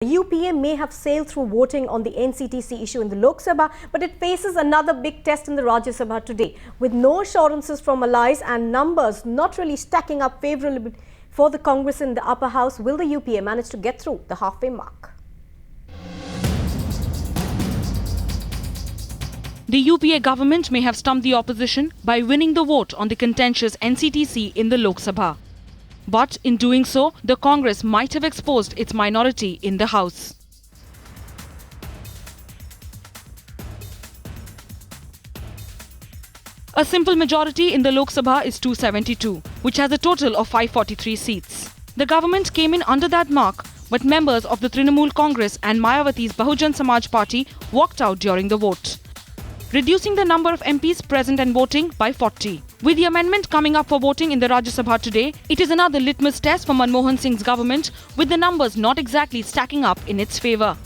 UPA may have sailed through voting on the NCTC issue in the Lok Sabha, but it faces another big test in the Rajya Sabha today. With no assurances from allies and numbers not really stacking up favourably for the Congress in the upper house, will the UPA manage to get through the halfway mark? The UPA government may have stumped the opposition by winning the vote on the contentious NCTC in the Lok Sabha. But in doing so, the Congress might have exposed its minority in the House. A simple majority in the Lok Sabha is 272, which has a total of 543 seats. The government came in under that mark, but members of the Trinamool Congress and Mayawati's Bahujan Samaj Party walked out during the vote, reducing the number of MPs present and voting by 40. With the amendment coming up for voting in the Rajya Sabha today, it is another litmus test for Manmohan Singh's government, with the numbers not exactly stacking up in its favour.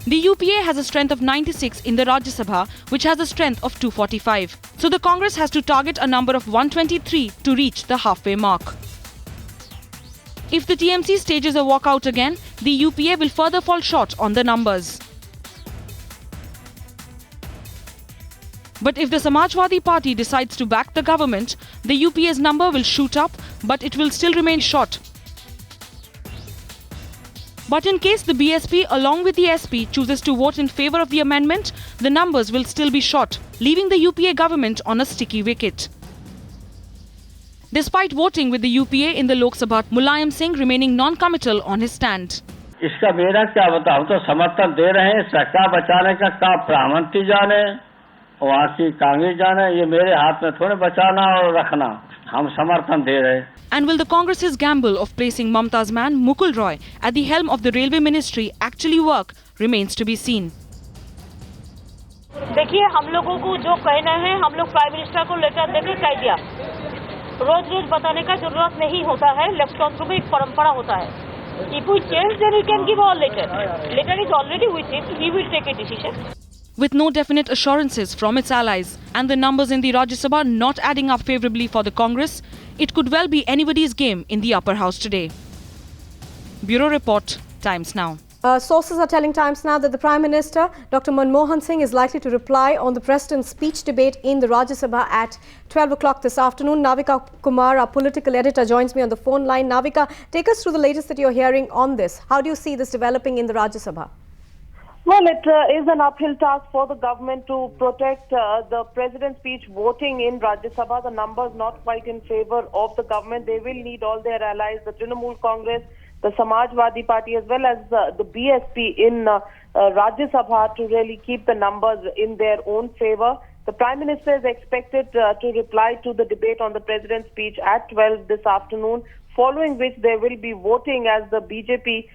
The UPA has a strength of 96 in the Rajya Sabha, which has a strength of 245. So the Congress has to target a number of 123 to reach the halfway mark. If the TMC stages a walkout again, the UPA will further fall short on the numbers. But if the Samajwadi Party decides to back the government, the UPA's number will shoot up, but it will still remain short. But in case the BSP along with the SP chooses to vote in favour of the amendment, the numbers will still be short, leaving the UPA government on a sticky wicket. Despite voting with the UPA in the Lok Sabha, Mulayam Singh remaining non-committal on his stand. इसका मेरा क्या बताओ, हम तो समर्थन दे रहे हैं, सरकार बचाने का काम प्रधानमंत्री जाने, वहाँ की कांग्रेस जाने, ये मेरे हाथ में थोड़े बचाना और रखना, हम समर्थन दे रहे हैं. And will the Congress's gamble of placing Mamta's man Mukul Roy at the helm of the Railway Ministry actually work remains to be seen. देखिए, हम लोगों को जो कहना है, हम लोग प्राइम मिनिस्टर को लेटर देकर कह दिया. रोज-रोज बताने का जरूरत नहीं होता है. लेफ्ट में एक परंपरा होता है. If we change, then we can give our letter. Letter is already with him. He will take a decision. With no definite assurances from its allies and the numbers in the Rajya Sabha not adding up favourably for the Congress, it could well be anybody's game in the upper house today. Bureau Report, Times Now. Sources are telling Times Now that the Prime Minister, Dr. Manmohan Singh, is likely to reply on the President's speech debate in the Rajya Sabha at 12 o'clock this afternoon. Navika Kumar, our political editor, joins me on the phone line. Navika, take us through the latest that you're hearing on this. How do you see this developing in the Rajya Sabha? Well, it is an uphill task for the government to protect the President's speech voting in Rajya Sabha. The numbers not quite in favour of the government. They will need all their allies, the Trinamool Congress, the Samajwadi Party, as well as the BSP in Rajya Sabha to really keep the numbers in their own favour. The Prime Minister is expected to reply to the debate on the President's speech at 12 this afternoon, following which there will be voting as the BJP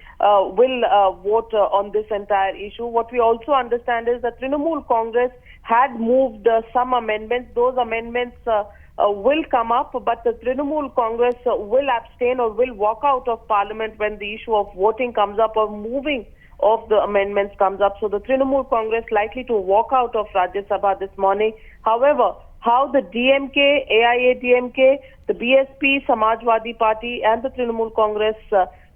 will vote on this entire issue. What we also understand is that Trinamool Congress had moved some amendments. Those amendments will come up, but the Trinamool Congress will abstain or will walk out of Parliament when the issue of voting comes up or moving of the amendments comes up. So the Trinamool Congress likely to walk out of Rajya Sabha this morning. However, how the DMK, AIADMK, the BSP, Samajwadi Party and the Trinamool Congress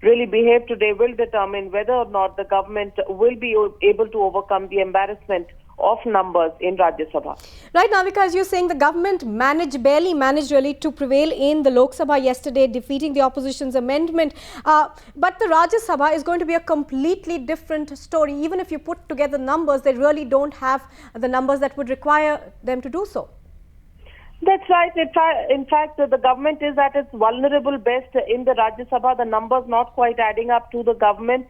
really behave today will determine whether or not the government will be able to overcome the embarrassment of numbers in Rajya Sabha. Right, Navika, as you're saying, the government barely managed really to prevail in the Lok Sabha yesterday, defeating the opposition's amendment. But the Rajya Sabha is going to be a completely different story. Even if you put together numbers, they really don't have the numbers that would require them to do so. That's right. In fact, the government is at its vulnerable best in the Rajya Sabha. The numbers not quite adding up to the government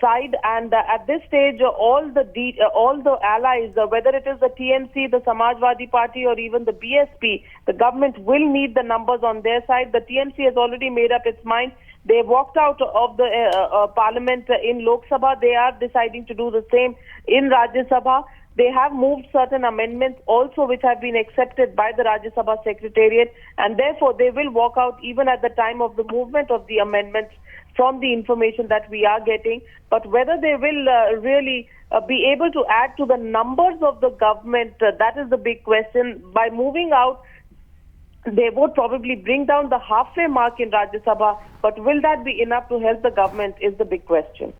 side, and at this stage, all the allies, whether it is the TMC, the Samajwadi Party, or even the BSP, the government will need the numbers on their side. The TMC has already made up its mind. They walked out of the Parliament in Lok Sabha. They are deciding to do the same in Rajya Sabha. They have moved certain amendments also which have been accepted by the Rajya Sabha Secretariat, and therefore they will walk out even at the time of the movement of the amendments from the information that we are getting. But whether they will really be able to add to the numbers of the government, that is the big question. By moving out, they would probably bring down the halfway mark in Rajya Sabha, but will that be enough to help the government is the big question.